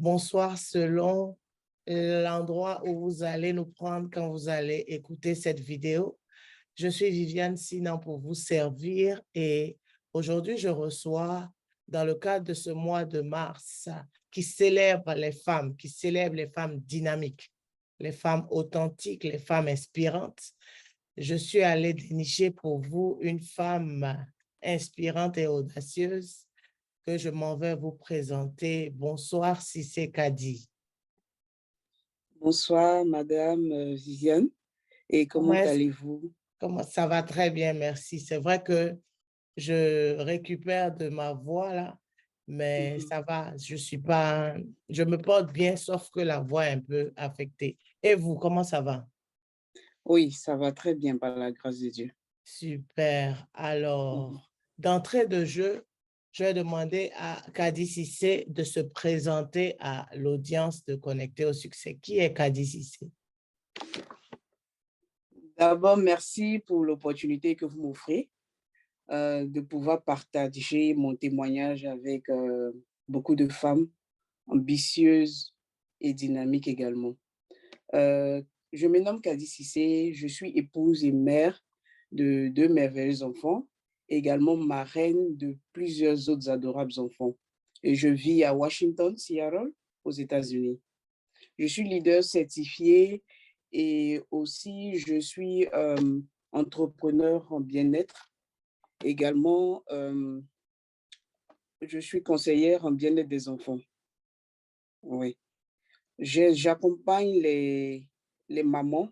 bonsoir selon l'endroit où vous allez nous prendre quand vous allez écouter cette vidéo. Je suis Viviane Sinan pour vous servir et aujourd'hui, je reçois dans le cadre de ce mois de mars qui célèbre les femmes dynamiques, les femmes authentiques, les femmes inspirantes. Je suis allée dénicher pour vous une femme inspirante et audacieuse que je m'en vais vous présenter. Bonsoir, Cissé Kadi. Bonsoir, Madame Viviane. Et comment Comment, allez-vous? comment ça va? Très bien, merci. C'est vrai que je récupère de ma voix là, mais Mhm. ça va. Je me porte bien, sauf que la voix est un peu affectée. Et vous, comment ça va? Oui, ça va très bien par la grâce de Dieu. Super. Mhm. Alors, d'entrée de jeu, je vais demander à Kadi Cissé de se présenter à l'audience de Connecter au succès. Qui est Kadi Cissé? D'abord, merci pour l'opportunité que vous m'offrez de pouvoir partager mon témoignage avec beaucoup de femmes ambitieuses et dynamiques également. Euh, je me nomme Kadi Cissé, je suis épouse et mère de deux merveilleux enfants, également marraine de plusieurs autres adorables enfants. Et je vis à Washington, Seattle, aux États-Unis. Je suis leader certifié et aussi je suis entrepreneur en bien-être. Également, je suis conseillère en bien-être des enfants. Oui. J'accompagne les mamans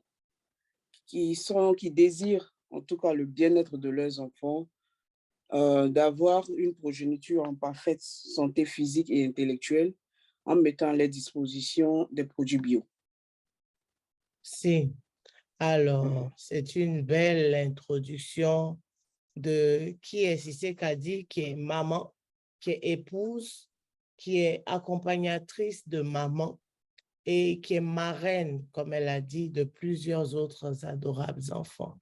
qui désirent en tout cas le bien-être de leurs enfants, d'avoir une progéniture en parfaite santé physique et intellectuelle en mettant à leur disposition des produits bio. Si. Mhm. Alors, c'est une belle introduction de qui est Cissé Kadi, qui est maman, qui est épouse, qui est accompagnatrice de maman et qui est marraine, comme elle a dit, de plusieurs autres adorables enfants.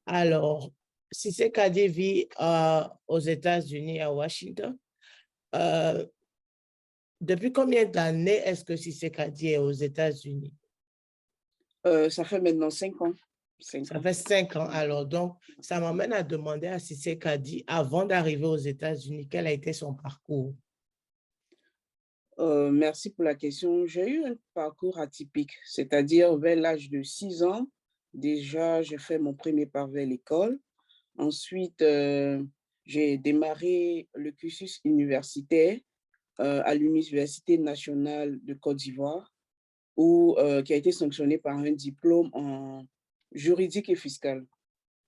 Alors, Cissé Kadi vit aux États-Unis, à Washington. Euh, Depuis combien d'années est-ce que Cissé Kadi est aux États-Unis? Ça fait maintenant 5 ans. 5 Ça ans. fait 5 ans. Alors, donc, ça m'amène à demander à Cissé Kadi, avant d'arriver aux États-Unis, quel a été son parcours? Merci pour la question. J'ai eu un parcours atypique, c'est-à-dire vers l'âge de 6 ans, déjà, j'ai fait mon premier pas vers l'école. Ensuite, j'ai démarré le cursus universitaire à l'Université nationale de Côte d'Ivoire, qui a été sanctionné par un diplôme en juridique et fiscal.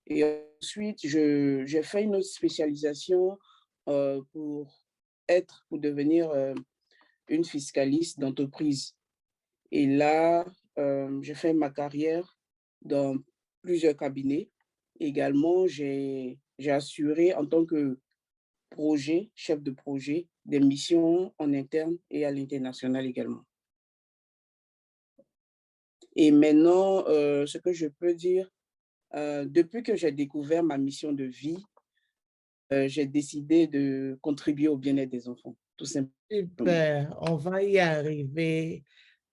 Et ensuite, j'ai fait une autre spécialisation pour devenir une fiscaliste d'entreprise. Et là, j'ai fait ma carrière dans plusieurs cabinets. Également, j'ai assuré en tant que chef de projet, des missions en interne et à l'international également. Et maintenant, ce que je peux dire, depuis que j'ai découvert ma mission de vie, j'ai décidé de contribuer au bien-être des enfants, tout simplement. Super, on va y arriver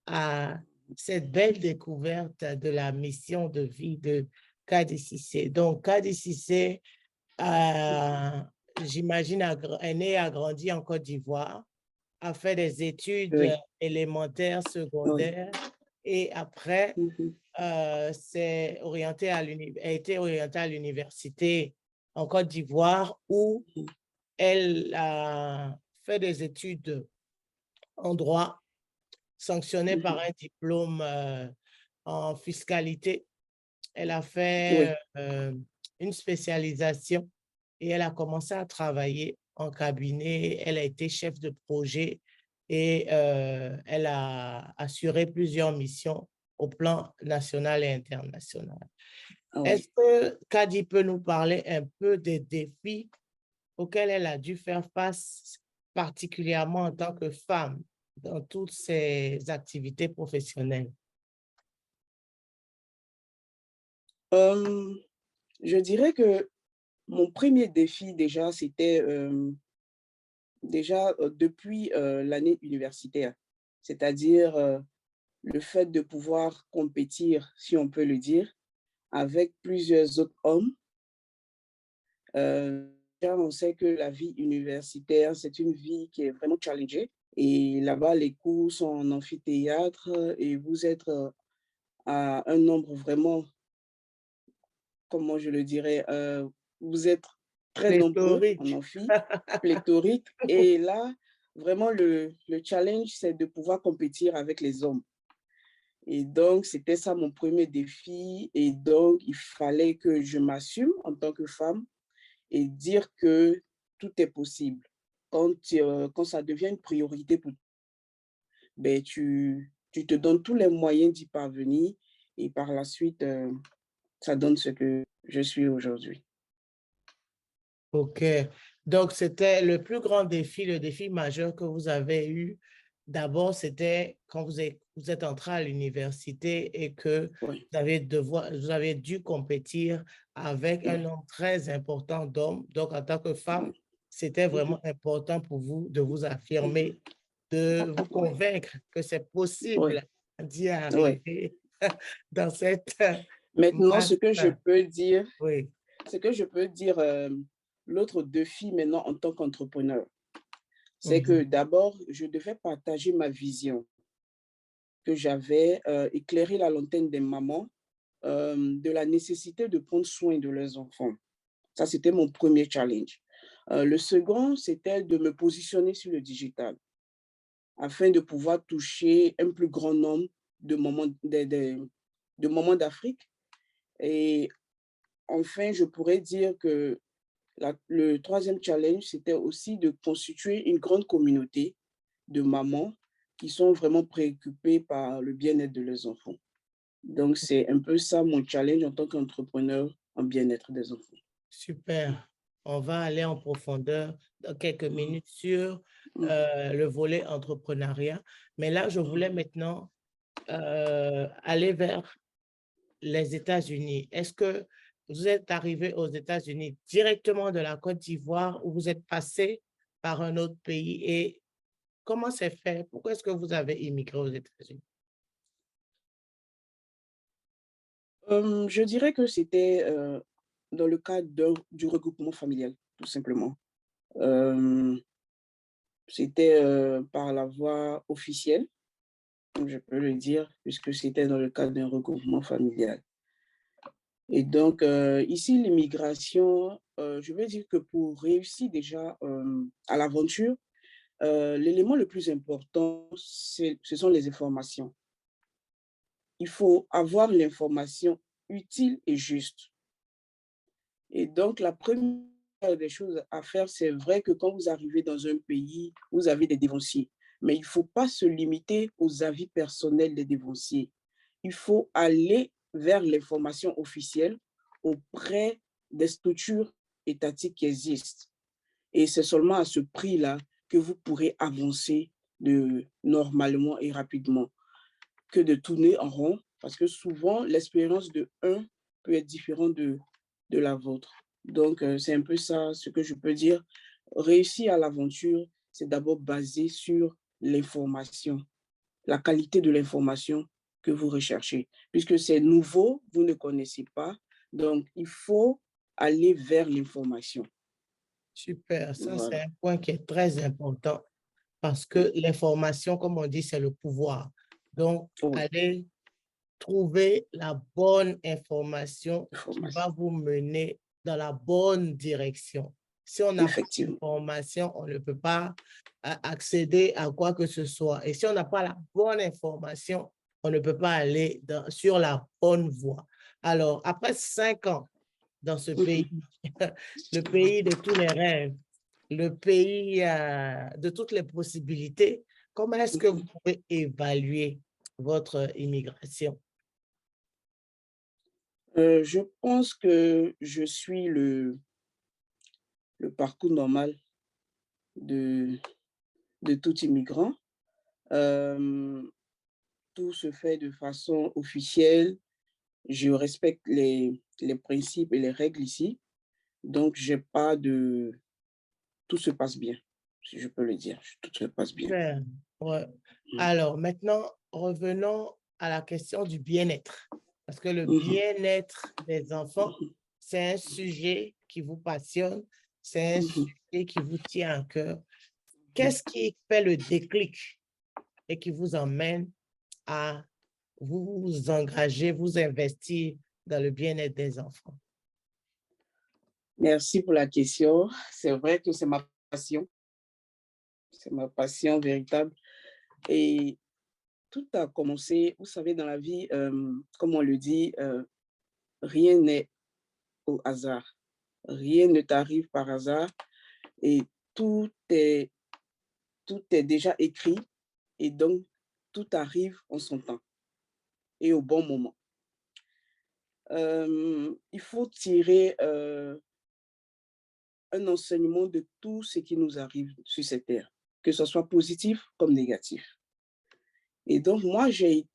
à cette belle découverte de la mission de vie de Kadi Cissé. Donc, Kadi Cissé, j'imagine, est né et a grandi en Côte d'Ivoire, a fait des études Oui, élémentaires, oui. secondaires, et après, Mhm, a été orientée à l'université en Côte d'Ivoire où mhm, elle a fait des études en droit, sanctionnées par mhm. un diplôme en fiscalité. Elle a fait Oui, une spécialisation et elle a commencé à travailler en cabinet. Elle a été chef de projet et elle a assuré plusieurs missions au plan national et international. Est-ce oui. que Kadi peut nous parler un peu des défis auxquels elle a dû faire face, particulièrement en tant que femme, dans toutes ses activités professionnelles? Euh, je dirais que mon premier défi déjà, c'était déjà depuis l'année universitaire. c'est-à-dire le fait de pouvoir compétir, si on peut le dire, avec plusieurs autres hommes. Car on sait que la vie universitaire, c'est une vie qui est vraiment challengée. Et là-bas, les cours sont en amphithéâtre et vous êtes à un nombre vraiment, comment je le dirais, vous êtes très nombreux en Pléthorique. amphi, pléthorique. Et là, vraiment, le challenge, c'est de pouvoir compétir avec les hommes. Et donc, c'était ça mon premier défi. Et donc, il fallait que je m'assume en tant que femme et dire que tout est possible. Quand ça devient une priorité pour toi, ben, tu te donnes tous les moyens d'y parvenir et par la suite, ça donne ce que je suis aujourd'hui. OK. Donc, c'était le plus grand défi, le défi majeur que vous avez eu. D'abord, c'était quand vous êtes entré à l'université et que Oui, vous avez dû compétir avec un oui, nombre très important d'hommes. Donc, en tant que femme, oui. c'était Mhm, vraiment important pour vous de vous mhm. affirmer, de vous Oui, convaincre que c'est possible oui, d'y oui. arriver dans cette Maintenant, masse. Oui. ce que je peux dire, l'autre défi maintenant en tant qu'entrepreneur, c'est Mhm. que d'abord, je devais partager ma vision que j'avais, éclairer la lanterne des mamans, de la nécessité de prendre soin de leurs enfants. Ça, c'était mon premier challenge. Le second, c'était de me positionner sur le digital afin de pouvoir toucher un plus grand nombre de mamans d'Afrique. Et enfin, je pourrais dire que le troisième challenge, c'était aussi de constituer une grande communauté de mamans qui sont vraiment préoccupées par le bien-être de leurs enfants. Donc, c'est un peu ça mon challenge en tant qu'entrepreneur en bien-être des enfants. Super. On va aller en profondeur dans quelques Mhm, minutes sur mhm, le volet entrepreneuriat. Mais là, je mhm. voulais maintenant aller vers les États-Unis. Est-ce que vous êtes arrivé aux États-Unis directement de la Côte d'Ivoire ou vous êtes passé par un autre pays et comment c'est fait? Pourquoi est-ce que vous avez immigré aux États-Unis? Je dirais que c'était dans le cadre du regroupement familial, tout simplement. Euh, C'était par la voie officielle, comme je peux le dire, puisque c'était dans le cadre d'un regroupement familial. Et donc, ici, l'immigration, je veux dire que pour réussir déjà à l'aventure, l'élément le plus important, ce sont les informations. Il faut avoir l'information utile et juste. Et donc, la première des choses à faire, c'est vrai que quand vous arrivez dans un pays, vous avez des dévanciers. Mais il ne faut pas se limiter aux avis personnels des dévanciers. Il faut aller vers l'information officielle auprès des structures étatiques qui existent. Et c'est seulement à ce prix-là que vous pourrez avancer normalement et rapidement, que de tourner en rond, parce que souvent, l'expérience de un peut être différente de la vôtre. Donc, c'est un peu ça ce que je peux dire. Réussir à l'aventure, c'est d'abord basé sur l'information, la qualité de l'information que vous recherchez. Puisque c'est nouveau, vous ne connaissez pas, donc il faut aller vers l'information. Super, ça c'est Voilà. un point qui est très important parce que Oui, l'information, comme on dit, c'est le pouvoir. Donc, oui, allez trouver la bonne information qui va information. vous mener dans la bonne direction. Si on n'a pas Effectivement. d'information, on ne peut pas accéder à quoi que ce soit. Et si on n'a pas la bonne information, on ne peut pas aller sur la bonne voie. Alors, après 5 ans dans ce pays, Mhm. le pays de tous les rêves, le pays de toutes les possibilités, comment est-ce que vous Mhm. pouvez évaluer votre immigration? Je pense que je suis le parcours normal de, de tout immigrant. Euh, Tout se fait de façon officielle. Je respecte les principes et les règles ici. Donc, j'ai pas de... Tout se passe bien, si je peux le dire. Tout se passe bien. Super. Ouais. Mm. Alors, maintenant, revenons à la question du bien-être. Parce que le Mhm. bien-être des enfants, Mhm. c'est un sujet qui vous passionne, c'est un Mhm. sujet qui vous tient à cœur. Mhm. Qu'est-ce qui fait le déclic et qui vous emmène à vous engager, vous investir dans le bien-être des enfants? Merci pour la question. C'est vrai que c'est ma passion véritable. Et tout a commencé, vous savez, dans la vie, comme on le dit, rien n'est au hasard. Rien ne t'arrive par hasard et tout est, tout est déjà écrit et donc tout arrive en son temps et au bon moment. Il faut tirer un enseignement de tout ce qui nous arrive sur cette terre, que ce soit positif comme négatif. Et donc, moi, j'ai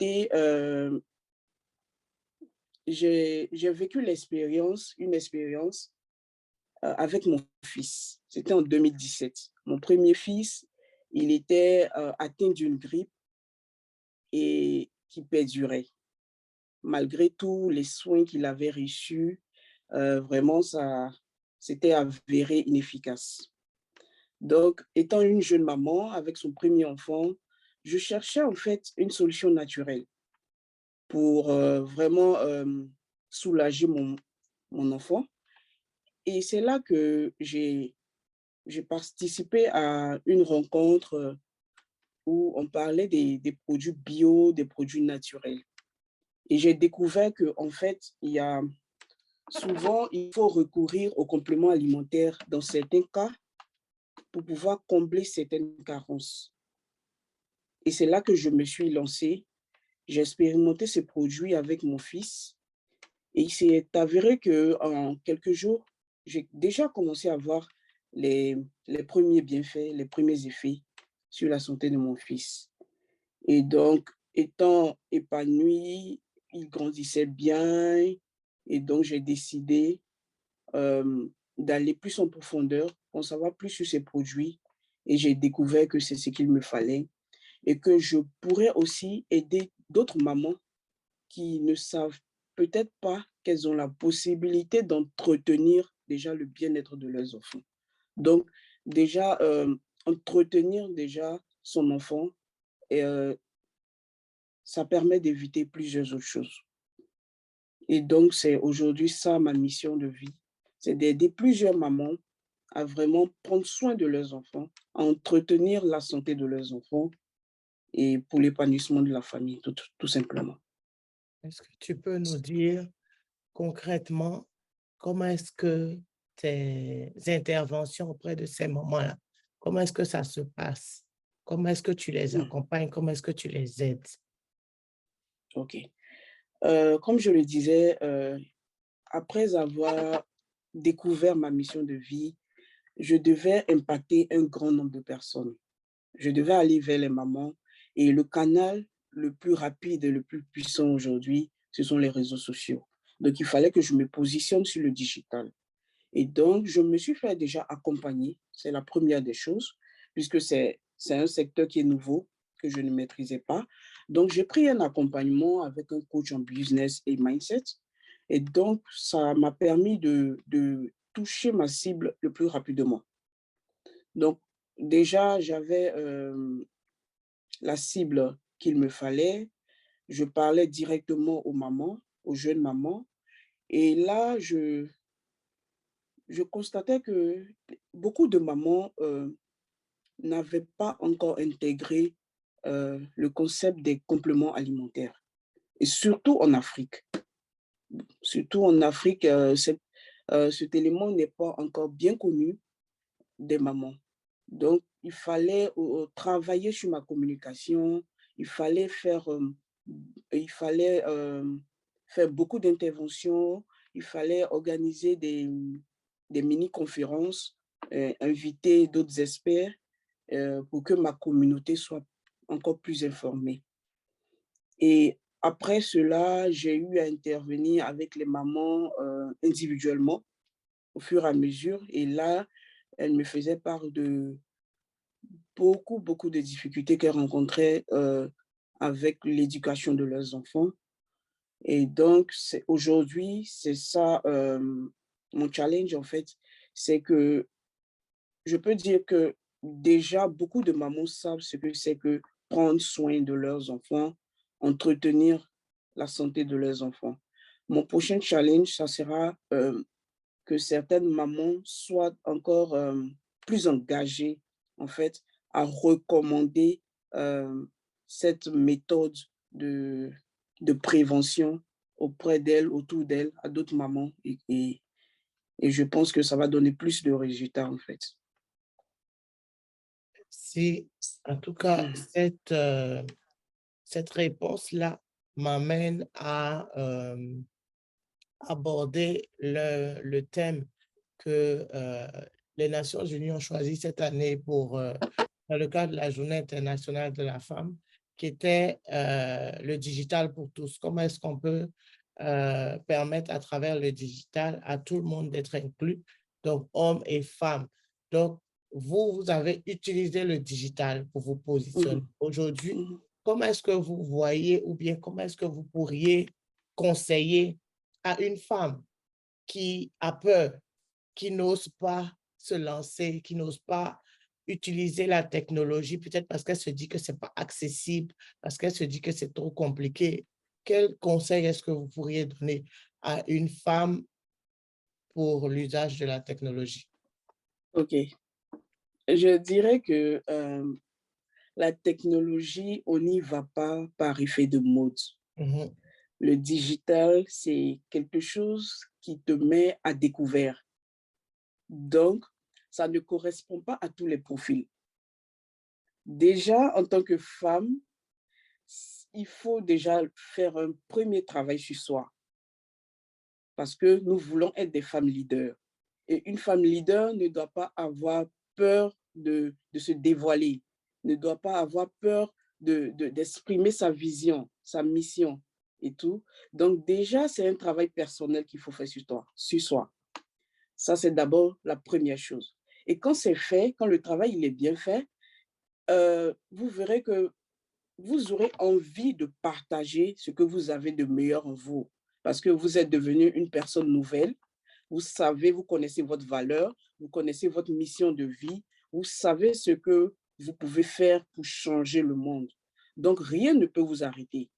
vécu une expérience avec mon fils. C'était en 2017. Mon premier fils, il était atteint d'une grippe et qui perdurait. Malgré tous les soins qu'il avait reçus, vraiment, ça s'était avéré inefficace. Donc, étant une jeune maman avec son premier enfant, je cherchais en fait une solution naturelle pour vraiment soulager mon enfant. Et c'est là que j'ai participé à une rencontre où on parlait des produits bio, des produits naturels. Et j'ai découvert qu'en fait, souvent, il faut recourir aux compléments alimentaires dans certains cas pour pouvoir combler certaines carences. Et c'est là que je me suis lancée. J'ai expérimenté ces produits avec mon fils et il s'est avéré qu'en quelques jours, j'ai déjà commencé à voir les, les premiers bienfaits, les premiers effets sur la santé de mon fils. Et donc, étant épanoui, il grandissait bien et donc j'ai décidé d'aller plus en profondeur pour en savoir plus sur ces produits et j'ai découvert que c'est ce qu'il me fallait et que je pourrais aussi aider d'autres mamans qui ne savent peut-être pas qu'elles ont la possibilité d'entretenir déjà le bien-être de leurs enfants. Donc, déjà, entretenir déjà son enfant, et, ça permet d'éviter plusieurs autres choses. Et donc, c'est aujourd'hui ça ma mission de vie, c'est d'aider plusieurs mamans à vraiment prendre soin de leurs enfants, à entretenir la santé de leurs enfants et pour l'épanouissement de la famille, tout simplement. Est-ce que tu peux nous dire concrètement comment est-ce que tes interventions auprès de ces mamans-là, comment est-ce que ça se passe? Comment est-ce que tu les Mm. accompagnes? Comment est-ce que tu les aides? OK. Comme je le disais, après avoir découvert ma mission de vie, je devais impacter un grand nombre de personnes. Je devais aller vers les mamans et le canal le plus rapide et le plus puissant aujourd'hui, ce sont les réseaux sociaux. Donc, il fallait que je me positionne sur le digital. Et donc, je me suis fait déjà accompagner, c'est la première des choses, puisque c'est un secteur qui est nouveau, que je ne maîtrisais pas. Donc, j'ai pris un accompagnement avec un coach en business et mindset. Et donc, ça m'a permis de toucher ma cible le plus rapidement. Donc, déjà, j'avais la cible qu'il me fallait. Je parlais directement aux mamans, aux jeunes mamans. Et là, je constatais que beaucoup de mamans n'avaient pas encore intégré le concept des compléments alimentaires. Et surtout en Afrique. Surtout en Afrique, cet élément n'est pas encore bien connu des mamans. Donc, il fallait travailler sur ma communication, il fallait faire, il fallait, faire beaucoup d'interventions, il fallait organiser des mini-conférences, inviter d'autres experts pour que ma communauté soit encore plus informée. Et après cela, j'ai eu à intervenir avec les mamans individuellement au fur et à mesure. Et là, elles me faisaient part beaucoup de difficultés qu'elles rencontraient avec l'éducation de leurs enfants. Et donc, aujourd'hui, c'est ça mon challenge en fait, c'est que je peux dire que déjà beaucoup de mamans savent ce que c'est que prendre soin de leurs enfants, entretenir la santé de leurs enfants. Mon prochain challenge, ça sera que certaines mamans soient encore plus engagées, en fait, à recommander euh, cette méthode de, de prévention auprès d'elles, autour d'elles, à d'autres mamans. Et je pense que ça va donner plus de résultats, en fait. Si, en tout cas, Mhm. cette réponse-là m'amène à aborder le thème que les Nations Unies ont choisi cette année dans le cadre de la Journée internationale de la femme, qui était le digital pour tous. Comment est-ce qu'on peut permettre à travers le digital à tout le monde d'être inclus, donc hommes et femmes. Donc, vous avez utilisé le digital pour vous positionner. Mhm. Aujourd'hui, Mhm. comment est-ce que vous voyez ou bien comment est-ce que vous pourriez conseiller à une femme qui a peur, qui n'ose pas se lancer, qui n'ose pas utiliser la technologie, peut-être parce qu'elle se dit que ce n'est pas accessible, parce qu'elle se dit que c'est trop compliqué. Quel conseil est-ce que vous pourriez donner à une femme pour l'usage de la technologie? OK. Je dirais que la technologie, on n'y va pas par effet de mode. Mhm, Le digital, c'est quelque chose qui te met à découvert. Donc, ça ne correspond pas à tous les profils. Déjà, en tant que femme, il faut déjà faire un premier travail sur soi parce que nous voulons être des femmes leaders. Et une femme leader ne doit pas avoir peur de se dévoiler, ne doit pas avoir peur d'exprimer sa vision, sa mission et tout. Donc déjà, c'est un travail personnel qu'il faut faire sur soi. Ça, c'est d'abord la première chose. Et quand c'est fait, quand le travail il est bien fait, vous verrez que vous aurez envie de partager ce que vous avez de meilleur en vous parce que vous êtes devenu une personne nouvelle. Vous savez, vous connaissez votre valeur, vous connaissez votre mission de vie, vous savez ce que vous pouvez faire pour changer le monde. Donc, rien ne peut vous arrêter.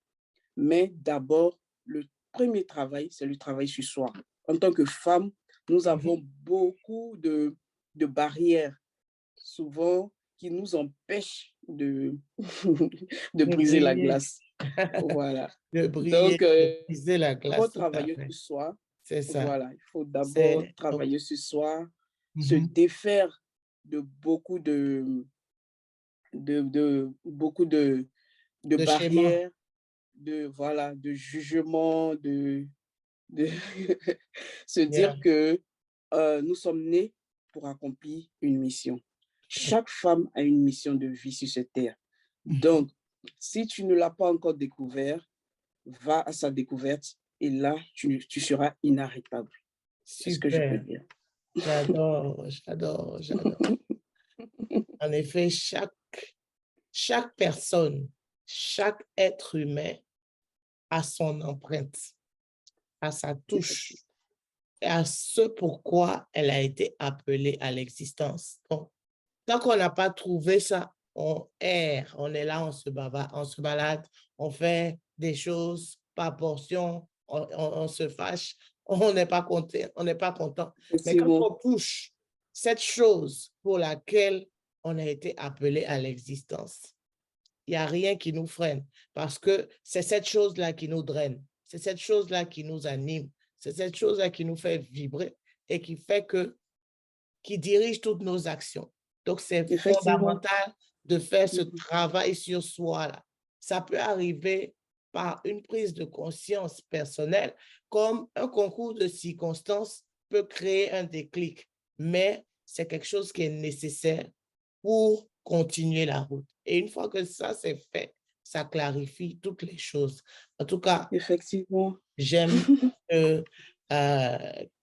Mais d'abord, le premier travail, c'est le travail sur soi. En tant que femme, nous avons mhm. beaucoup de barrières, souvent qui nous empêchent de De briser la briller, glace. Voilà. de briller, Donc, de briser la d'abord glace, tout à travailler fait. sur soi. C'est ça. Voilà, il faut d'abord C'est oh, travailler sur soi, se mhm. défaire de beaucoup beaucoup de De schéma. barrières, voilà, de jugements, de se dire Yeah. que nous sommes nés pour accomplir une mission. Chaque femme a une mission de vie sur cette terre. Mhm. Donc, si tu ne l'as pas encore découvert, va à sa découverte et là, tu seras inarrêtable. C'est ce que je peux Super. dire. J'adore, j'adore, j'adore. En effet, chaque personne, chaque être humain a son empreinte, a sa touche, Effectivement. et à ce pourquoi elle a été appelée à l'existence. Donc, tant qu'on n'a pas trouvé ça, on erre, on est là, on se balade, on fait des choses par portion, on se fâche, on n'est pas content, on n'est pas content. Mais quand Effectivement. on touche cette chose pour laquelle on a été appelé à l'existence, il n'y a rien qui nous freine parce que c'est cette chose-là qui nous draine, c'est cette chose-là qui nous anime, c'est cette chose-là qui nous fait vibrer et qui fait que, qui dirige toutes nos actions. Donc, c'est Effectivement. fondamental de faire ce Mhm. travail sur soi-là. Ça peut arriver par une prise de conscience personnelle, comme un concours de circonstances peut créer un déclic, mais c'est quelque chose qui est nécessaire pour continuer la route. Et une fois que ça, c'est fait, ça clarifie toutes les choses. En tout cas, Effectivement. j'aime que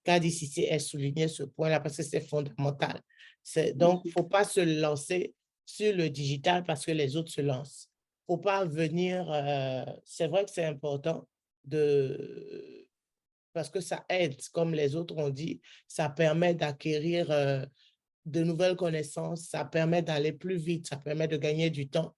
Kadi Cissé ait souligné ce point-là parce que c'est fondamental. Donc, il ne faut pas se lancer sur le digital parce que les autres se lancent. Faut pas venir, c'est vrai que c'est important de, parce que ça aide, comme les autres ont dit, ça permet d'acquérir de nouvelles connaissances, ça permet d'aller plus vite, ça permet de gagner du temps,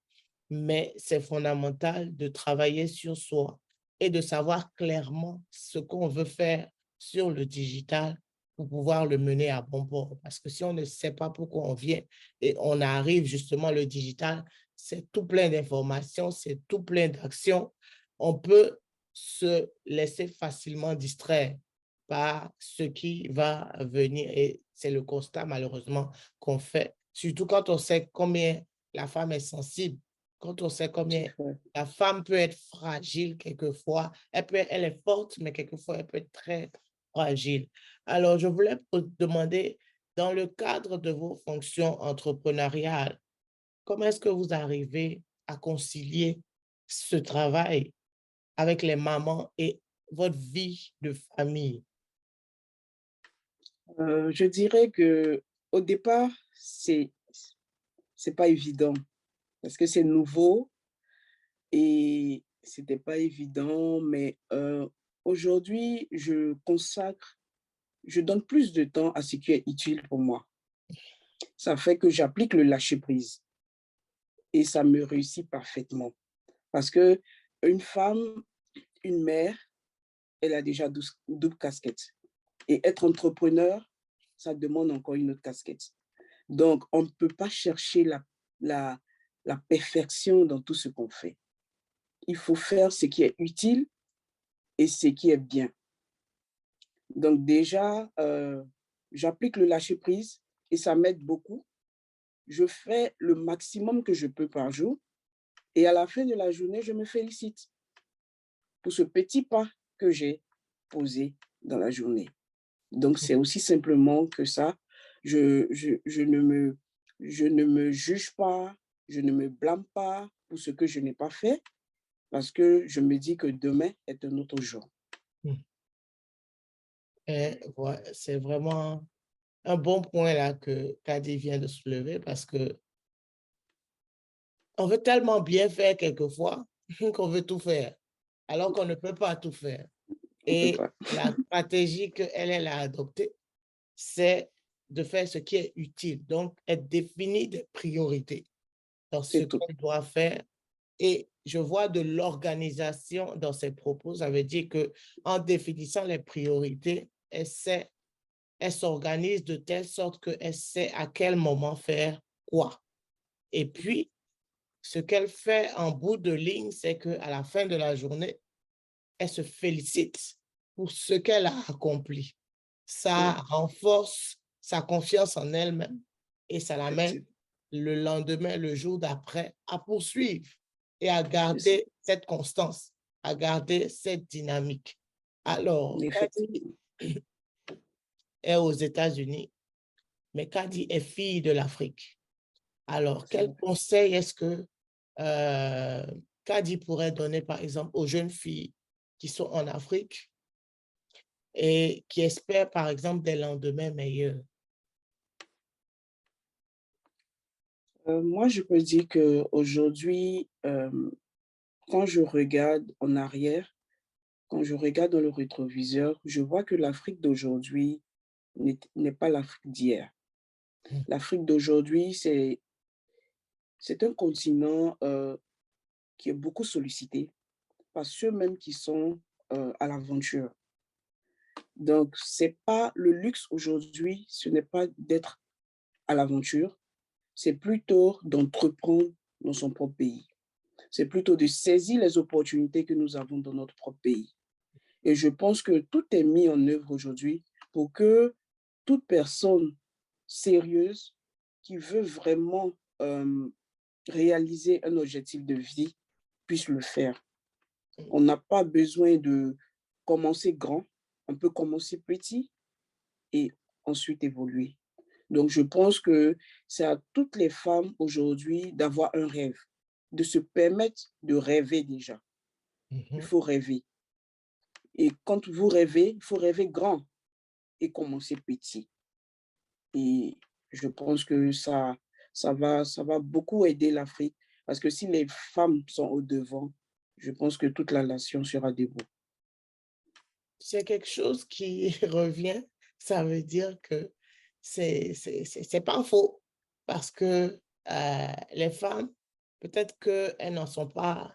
mais c'est fondamental de travailler sur soi et de savoir clairement ce qu'on veut faire sur le digital pour pouvoir le mener à bon port. Parce que si on ne sait pas pourquoi on vient et on arrive justement le digital, c'est tout plein d'informations, c'est tout plein d'actions. On peut se laisser facilement distraire par ce qui va venir. Et c'est le constat, malheureusement, qu'on fait, surtout quand on sait combien la femme est sensible, quand on sait combien la femme peut être fragile quelquefois. Elle est forte, mais quelquefois, elle peut être très fragile. Alors, je voulais vous demander, dans le cadre de vos fonctions entrepreneuriales, comment est-ce que vous arrivez à concilier ce travail avec les mamans et votre vie de famille? Je dirais que au départ, c'est pas évident parce que c'est nouveau et c'était pas évident, mais aujourd'hui, je donne plus de temps à ce qui est utile pour moi. Ça fait que j'applique le lâcher-prise et ça me réussit parfaitement parce que une femme, une mère, elle a déjà double casquette et être entrepreneur, ça demande encore une autre casquette. Donc, on ne peut pas chercher la, la perfection dans tout ce qu'on fait. Il faut faire ce qui est utile et ce qui est bien. Donc déjà, j'applique le lâcher-prise et ça m'aide beaucoup. Je fais le maximum que je peux par jour et à la fin de la journée, je me félicite pour ce petit pas que j'ai posé dans la journée. Donc, c'est aussi simplement que ça. Je je ne me juge pas, je ne me blâme pas pour ce que je n'ai pas fait parce que je me dis que demain est un autre jour. Mmh. Et ouais, c'est vraiment un bon point là que Kadi vient de soulever parce que on veut tellement bien faire quelquefois qu'on veut tout faire, alors qu'on ne peut pas tout faire. On peut Et pas. la stratégie elle a adoptée, c'est de faire ce qui est utile. Donc, elle définit des priorités dans ce C'est tout. qu'elle doit faire. Et je vois de l'organisation dans ses propos. Ça veut dire que en définissant les priorités, elle s'organise de telle sorte qu'elle sait à quel moment faire quoi. Et puis, ce qu'elle fait en bout de ligne, c'est qu'à la fin de la journée, elle se félicite pour ce qu'elle a accompli. Ça Oui, renforce sa confiance en elle-même et ça l'amène effectivement. le lendemain, le jour d'après, à poursuivre et à C'est ça. garder cette constance, à garder cette dynamique. Alors, Kadi Effectivement. est aux États-Unis, mais Kadi est fille de l'Afrique. Alors, C'est quel vrai. conseil est-ce que euh, Kadi pourrait donner, par exemple, aux jeunes filles qui sont en Afrique et qui espèrent, par exemple, des lendemains meilleurs? Moi, je peux dire qu'aujourd'hui, quand je regarde en arrière, quand je regarde dans le rétroviseur, je vois que l'Afrique d'aujourd'hui n'est pas l'Afrique d'hier. Mmh. L'Afrique d'aujourd'hui, c'est un continent qui est beaucoup sollicité par ceux-mêmes qui sont à l'aventure. Donc, c'est pas le luxe aujourd'hui, ce n'est pas d'être à l'aventure, c'est plutôt d'entreprendre dans son propre pays. C'est plutôt de saisir les opportunités que nous avons dans notre propre pays. Et je pense que tout est mis en œuvre aujourd'hui pour que toute personne sérieuse qui veut vraiment réaliser un objectif de vie puisse le faire. On n'a pas besoin de commencer grand, on peut commencer petit et ensuite évoluer. Donc, je pense que c'est à toutes les femmes aujourd'hui d'avoir un rêve, de se permettre de rêver déjà. Il Mmh. faut rêver. Et quand vous rêvez, il faut rêver grand et commencer petit. Et je pense que ça va beaucoup aider l'Afrique. Parce que si les femmes sont au devant, je pense que toute la nation sera debout. C'est quelque chose qui revient, ça veut dire que c'est pas faux parce que les femmes, peut-être qu'elles n'en sont pas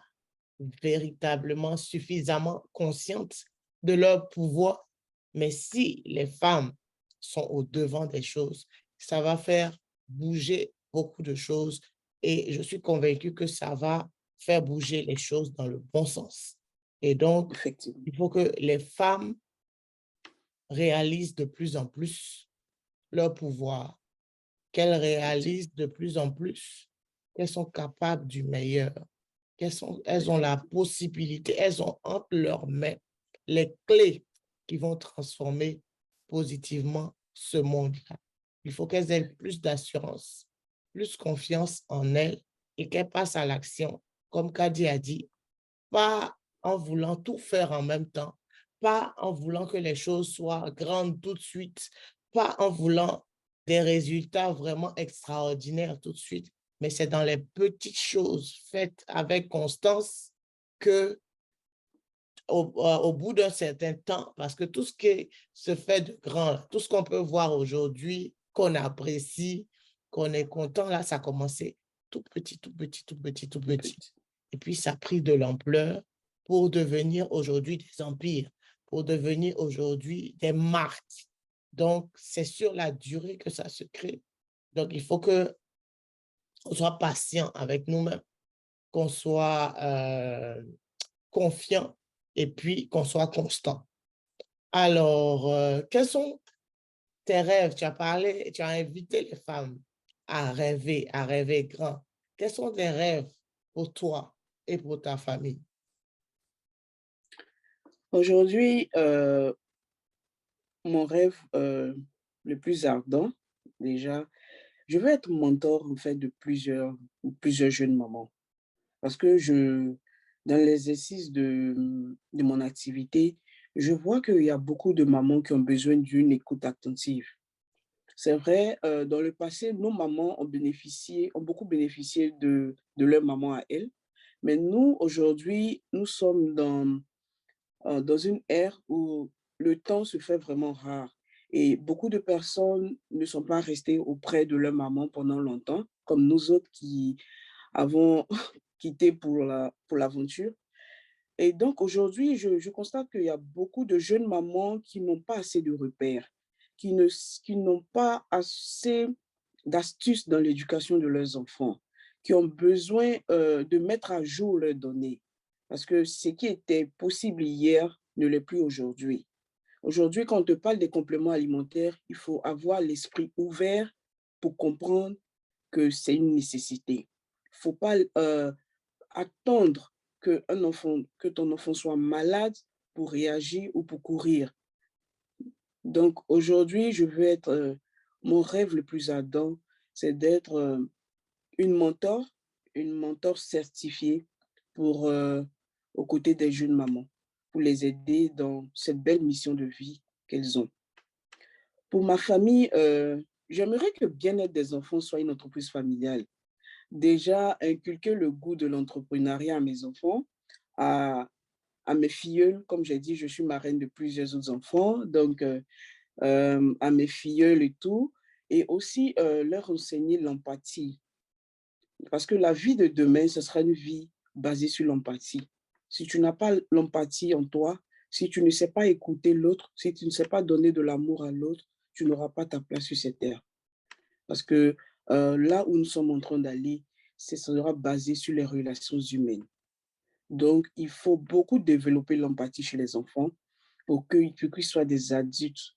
véritablement suffisamment conscientes de leur pouvoir, mais si les femmes sont au devant des choses, ça va faire bouger beaucoup de choses et je suis convaincue que ça va faire bouger les choses dans le bon sens. Et donc, Effectivement. il faut que les femmes réalisent de plus en plus leur pouvoir, qu'elles Effectivement. réalisent de plus en plus qu'elles sont capables du meilleur, elles ont la Effectivement. possibilité, elles ont entre leurs mains les clés qui vont transformer positivement ce monde-là. Il faut qu'elles aient plus d'assurance, plus confiance en elles et qu'elles passent à l'action, comme Kadi a dit, pas en voulant tout faire en même temps, pas en voulant que les choses soient grandes tout de suite, pas en voulant des résultats vraiment extraordinaires tout de suite, mais c'est dans les petites choses faites avec constance que au bout d'un certain temps, parce que tout ce qui se fait de grand, tout ce qu'on peut voir aujourd'hui, qu'on apprécie, qu'on est content, là, ça a commencé tout petit, tout petit, tout petit, tout petit. Et puis, ça a pris de l'ampleur pour devenir aujourd'hui des empires, pour devenir aujourd'hui des marques. Donc, c'est sur la durée que ça se crée. Donc, il faut qu'on soit patient avec nous-mêmes, qu'on soit confiant et puis qu'on soit constant. Alors, quels sont tes rêves? Tu as parlé, tu as invité les femmes à rêver grand. Quels sont tes rêves pour toi et pour ta famille? Aujourd'hui, mon rêve le plus ardent, déjà, je veux être mentor en fait de plusieurs jeunes mamans. Parce que dans l'exercice de mon activité, je vois qu'il y a beaucoup de mamans qui ont besoin d'une écoute attentive. C'est vrai, dans le passé, nos mamans ont beaucoup bénéficié de leur maman à elles. Mais nous, aujourd'hui, nous sommes dans une ère où le temps se fait vraiment rare. Et beaucoup de personnes ne sont pas restées auprès de leur maman pendant longtemps, comme nous autres qui avons quitté pour l'aventure. Et donc aujourd'hui, je constate qu'il y a beaucoup de jeunes mamans qui n'ont pas assez de repères, qui n'ont pas assez d'astuces dans l'éducation de leurs enfants, qui ont besoin de mettre à jour leurs données. Parce que ce qui était possible hier ne l'est plus aujourd'hui. Aujourd'hui, quand on te parle des compléments alimentaires, il faut avoir l'esprit ouvert pour comprendre que c'est une nécessité. Il ne faut pas attendre que ton enfant soit malade pour réagir ou pour courir. Donc aujourd'hui, mon rêve le plus ardent, c'est d'être une mentor certifiée pour, aux côtés des jeunes mamans, pour les aider dans cette belle mission de vie qu'elles ont. Pour ma famille, j'aimerais que le bien-être des enfants soit une entreprise familiale. Déjà, inculquer le goût de l'entrepreneuriat à mes enfants, à, à mes filleuls, comme j'ai dit, je suis marraine de plusieurs autres enfants, donc à mes filleuls et tout, et aussi leur enseigner l'empathie. Parce que la vie de demain, ce sera une vie basée sur l'empathie. Si tu n'as pas l'empathie en toi, si tu ne sais pas écouter l'autre, si tu ne sais pas donner de l'amour à l'autre, tu n'auras pas ta place sur cette terre. Parce que là où nous sommes en train d'aller, ça sera basé sur les relations humaines. Donc, il faut beaucoup développer l'empathie chez les enfants pour qu'ils soient des adultes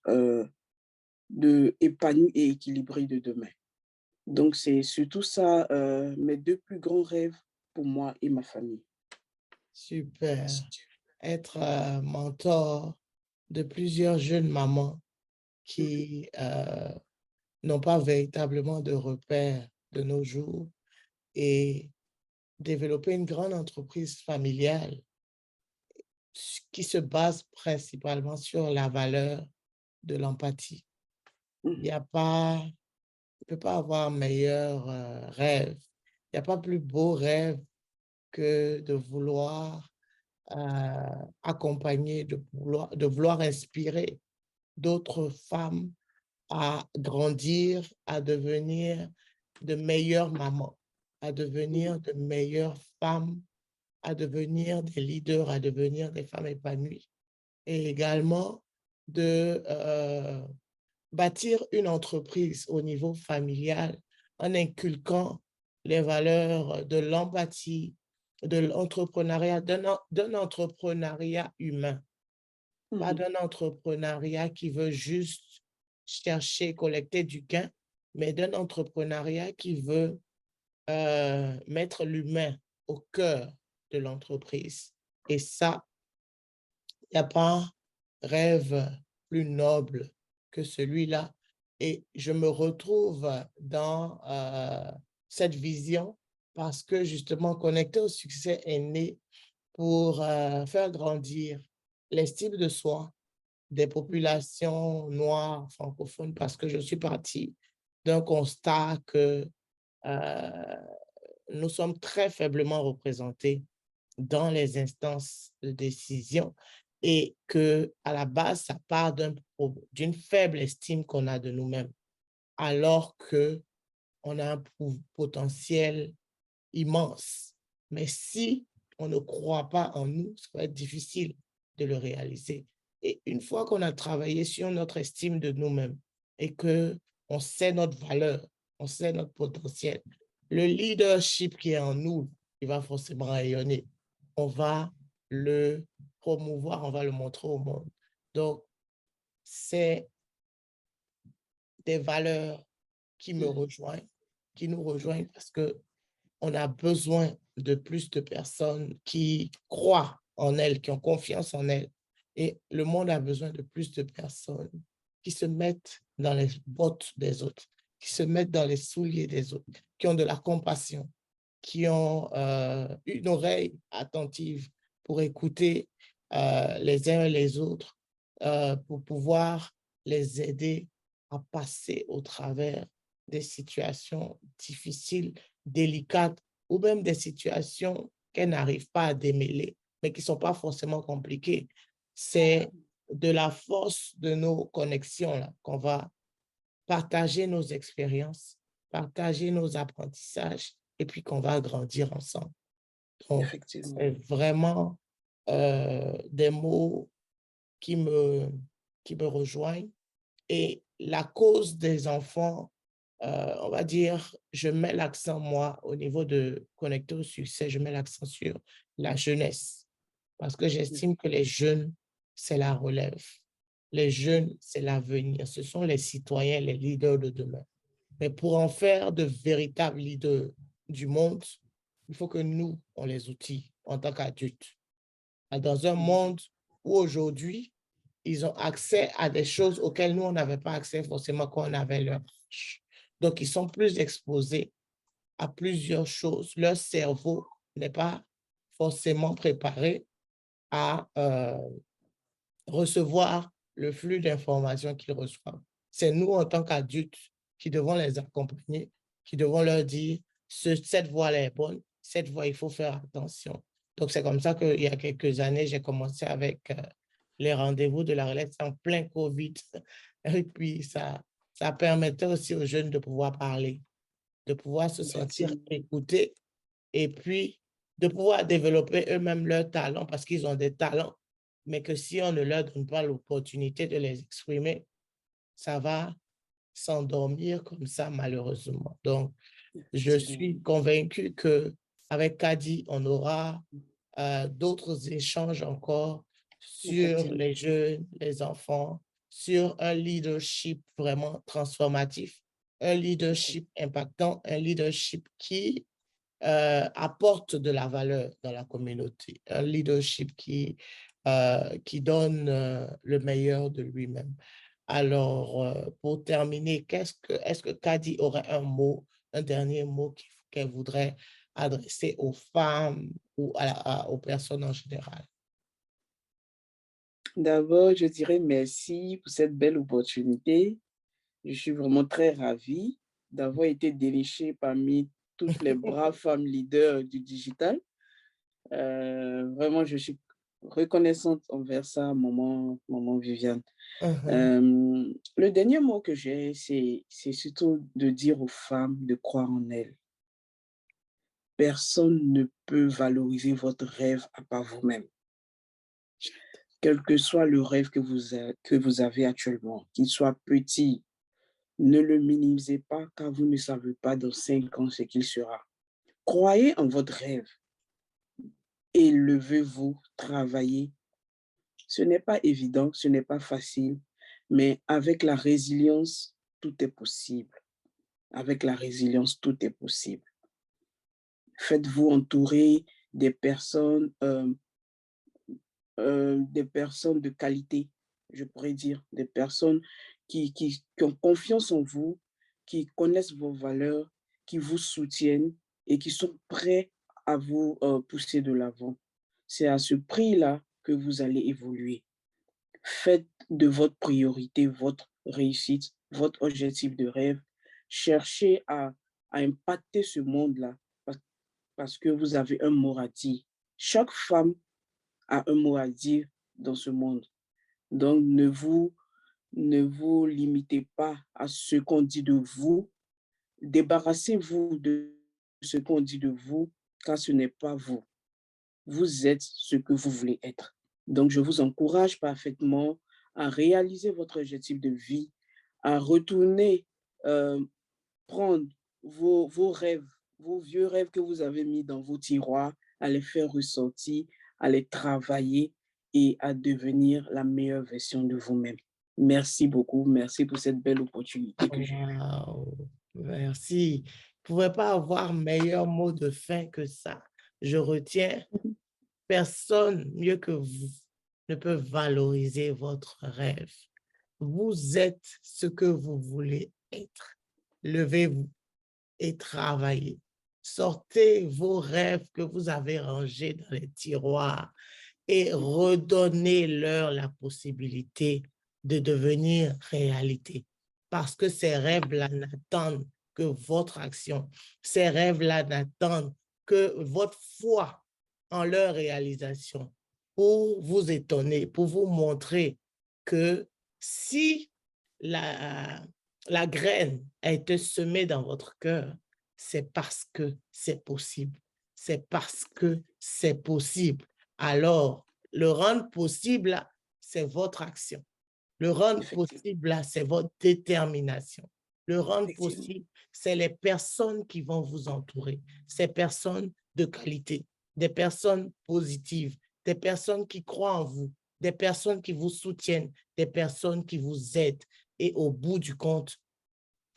épanouis et équilibrés de demain. Donc, c'est surtout ça, mes deux plus grands rêves pour moi et ma famille. Super. Être mentor de plusieurs jeunes mamans Mhm. qui n'ont pas véritablement de repères de nos jours et développer une grande entreprise familiale qui se base principalement sur la valeur de l'empathie. Il Mhm. n'y a pas peut pas avoir meilleur rêve. Il n'y a pas plus beau rêve que de vouloir accompagner, de vouloir inspirer d'autres femmes à grandir, à devenir de meilleures mamans, à devenir de meilleures femmes, à devenir des leaders, à devenir des femmes épanouies. Et également de bâtir une entreprise au niveau familial en inculquant les valeurs de l'empathie, de l'entrepreneuriat, d'un entrepreneuriat humain, pas d'un entrepreneuriat qui veut juste chercher, collecter du gain, mais d'un entrepreneuriat qui veut mettre l'humain au cœur de l'entreprise. Et ça, il n'y a pas rêve plus noble que celui-là. Et je me retrouve dans cette vision parce que justement, Connecté au succès est né pour faire grandir l'estime de soi des populations noires francophones parce que je suis partie d'un constat que nous sommes très faiblement représentés dans les instances de décision et que à la base, ça part d'une faible estime qu'on a de nous-mêmes, alors que on a un potentiel immense. Mais si on ne croit pas en nous, ça va être difficile de le réaliser. Et une fois qu'on a travaillé sur notre estime de nous-mêmes et que on sait notre valeur, on sait notre potentiel, le leadership qui est en nous, il va forcément rayonner. On va le promouvoir, on va le montrer au monde. Donc, c'est des valeurs qui me rejoignent, qui nous rejoignent parce que on a besoin de plus de personnes qui croient en elles, qui ont confiance en elles. Et le monde a besoin de plus de personnes qui se mettent dans les bottes des autres, qui se mettent dans les souliers des autres, qui ont de la compassion, qui ont une oreille attentive pour écouter les uns et les autres, pour pouvoir les aider à passer au travers des situations difficiles, délicates, ou même des situations qu'elles n'arrivent pas à démêler, mais qui ne sont pas forcément compliquées. C'est de la force de nos connexions là, qu'on va partager nos expériences, partager nos apprentissages, et puis qu'on va grandir ensemble. Donc, Effectivement. c'est vraiment des mots qui me, qui me rejoignent. Et la cause des enfants, on va dire, je mets l'accent, moi, au niveau de Connecté au succès, je mets l'accent sur la jeunesse. Parce que j'estime que les jeunes, c'est la relève. Les jeunes, c'est l'avenir. Ce sont les citoyens, les leaders de demain. Mais pour en faire de véritables leaders du monde, il faut que nous, on les outils en tant qu'adultes. Dans un monde où aujourd'hui, ils ont accès à des choses auxquelles nous, on n'avait pas accès forcément quand on avait leur âge. Donc, ils sont plus exposés à plusieurs choses. Leur cerveau n'est pas forcément préparé à recevoir le flux d'informations qu'ils reçoivent. C'est nous, en tant qu'adultes, qui devons les accompagner, qui devons leur dire, cette voie-là est bonne, cette voie, il faut faire attention. Donc, c'est comme ça qu'il y a quelques années, j'ai commencé avec les rendez-vous de la relève en plein COVID. Et puis, ça permettait aussi aux jeunes de pouvoir parler, de pouvoir se sentir écoutés et puis de pouvoir développer eux-mêmes leurs talents parce qu'ils ont des talents, mais que si on ne leur donne pas l'opportunité de les exprimer, ça va s'endormir comme ça, malheureusement. Donc, je suis convaincu qu'avec Kadi, on aura d'autres échanges encore sur les jeunes, les enfants, sur un leadership vraiment transformatif, un leadership impactant, un leadership qui apporte de la valeur dans la communauté, un leadership qui donne le meilleur de lui-même. Alors, pour terminer, est-ce que Kadi aurait un mot, un dernier mot qu'elle voudrait adresser aux femmes ou aux personnes en général? D'abord, je dirais merci pour cette belle opportunité. Je suis vraiment très ravie d'avoir été dénichée parmi toutes les braves femmes leaders du digital. Vraiment, je suis reconnaissante envers ça, maman Viviane. Mhm. Le dernier mot que j'ai, c'est surtout de dire aux femmes de croire en elles. Personne ne peut valoriser votre rêve à part vous-même. Quel que soit le rêve que vous avez actuellement, qu'il soit petit, ne le minimisez pas car vous ne savez pas dans 5 ans ce qu'il sera. Croyez en votre rêve et levez-vous, travaillez. Ce n'est pas évident, ce n'est pas facile, mais avec la résilience, tout est possible. Avec la résilience, tout est possible. Faites-vous entourer des personnes de qualité, je pourrais dire, des personnes qui ont confiance en vous, qui connaissent vos valeurs, qui vous soutiennent et qui sont prêts à vous pousser de l'avant. C'est à ce prix-là que vous allez évoluer. Faites de votre priorité votre réussite, votre objectif de rêve. Cherchez à impacter ce monde-là parce que vous avez un mot à dire. Chaque femme a un mot à dire dans ce monde. Donc, ne vous limitez pas à ce qu'on dit de vous. Débarrassez-vous de ce qu'on dit de vous, car ce n'est pas vous. Vous êtes ce que vous voulez être. Donc, je vous encourage parfaitement à réaliser votre objectif de vie, à retourner prendre vos rêves, vos vieux rêves que vous avez mis dans vos tiroirs, à les faire ressortir, à les travailler et à devenir la meilleure version de vous-même. Merci beaucoup. Merci pour cette belle opportunité que j'ai eue. Wow, merci. Vous ne pouvez pas avoir meilleur mot de fin que ça. Je retiens, personne mieux que vous ne peut valoriser votre rêve. Vous êtes ce que vous voulez être. Levez-vous et travaillez. Sortez vos rêves que vous avez rangés dans les tiroirs et redonnez-leur la possibilité de devenir réalité. Parce que ces rêves-là n'attendent que votre action. Ces rêves-là n'attendent que votre foi en leur réalisation pour vous étonner, pour vous montrer que si la graine a été semée dans votre cœur, c'est parce que c'est possible. C'est parce que c'est possible. Alors, le rendre possible, c'est votre action. Le rendre Effectivement. possible, c'est votre détermination. Le rendre Effectivement. possible, c'est les personnes qui vont vous entourer, ces personnes de qualité, des personnes positives, des personnes qui croient en vous, des personnes qui vous soutiennent, des personnes qui vous aident. Et au bout du compte,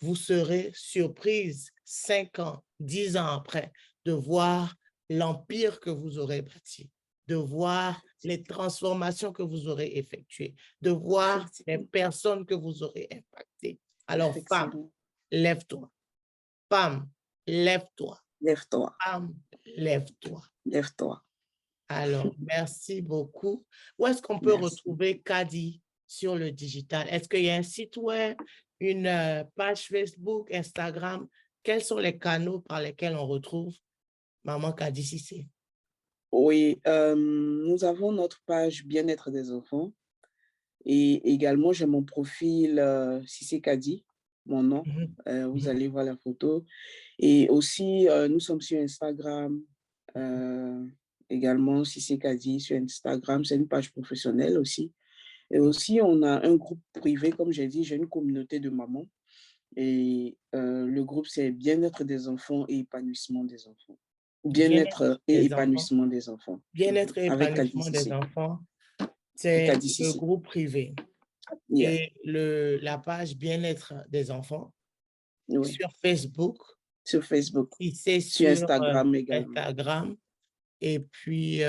vous serez surprise 5 ans, 10 ans après de voir l'empire que vous aurez bâti, de voir les transformations que vous aurez effectuées, de voir les Effectivement. personnes que vous aurez impactées. Alors, femme, Effectivement. lève-toi. Femme, lève-toi. Lève-toi. Femme, lève-toi. Lève-toi. Alors, merci beaucoup. Où est-ce qu'on peut Merci. retrouver Kadi sur le digital? Est-ce qu'il y a un site web, une page Facebook, Instagram? Quels sont les canaux par lesquels on retrouve Maman Kadi Cissé? Oui, nous avons notre page Bien-être des enfants et également j'ai mon profil Cissé Kadi, mon nom. Mhm, Vous mhm, allez voir la photo. Et aussi, nous sommes sur Instagram, également Cissé Kadi sur Instagram. C'est une page professionnelle aussi. Et aussi, on a un groupe privé, comme j'ai dit, j'ai une communauté de mamans. Et le groupe, c'est Bien-être des enfants et épanouissement des enfants. Bien-être Bien-être et des enfants. épanouissement des enfants. Bien-être et Avec Kadi épanouissement des Sissi. enfants, Et c'est Kadi le Sissi. groupe privé. Yeah. Et la page Bien-être des enfants Oui. sur Facebook, Sur Facebook. et c'est Sur sur Instagram également. Instagram. Et puis,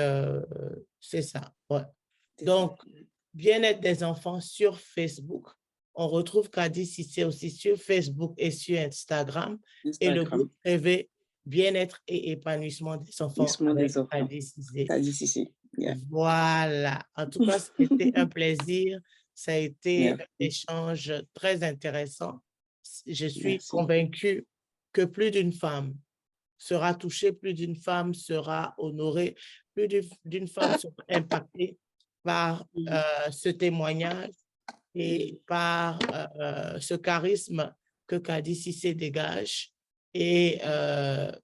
c'est ça. Ouais. C'est ça. Donc, bien-être des enfants sur Facebook. On retrouve Kadi Cissé aussi sur Facebook et sur Instagram. Et le Instagram. groupe privé bien-être et épanouissement des enfants Épanouissement avec des enfants. Kadi Cissé. Kadi Sissi. Yeah. Voilà. En tout cas, c'était un plaisir. Ça a été un Merci. échange très intéressant. je suis Merci. convaincue que plus d'une femme sera touchée, plus d'une femme sera honorée, plus d'une femme sera impactée par ce témoignage et par ce charisme que Kadi Cissé dégage et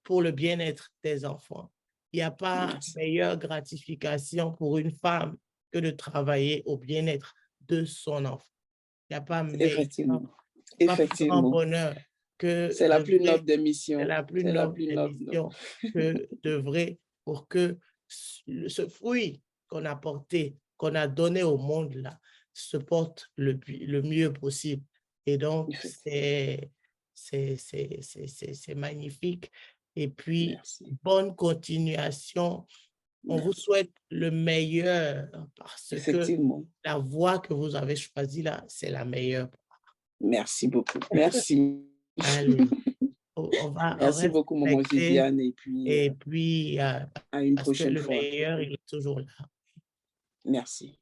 pour le bien-être des enfants. Il n'y a pas Merci. meilleure gratification pour une femme que de travailler au bien-être de son enfant. Il n'y a pas Effectivement. pas plus grand Effectivement. bonheur que C'est la plus d'œuvrer. noble des C'est missions. la plus C'est la noble plus des noble. missions que d'œuvrer pour que ce fruit qu'on a porté, qu'on a donné au monde là, se porte le mieux possible. Et donc, c'est magnifique. Et puis, Merci. bonne continuation. On vous Merci. souhaite le meilleur parce que Effectivement. la voie que vous avez choisie là, c'est la meilleure. Merci beaucoup. Merci. Allez, on Merci reste beaucoup, maman connectés Viviane, et puis, à une parce que prochaine le fois. meilleur, il est toujours là. Merci.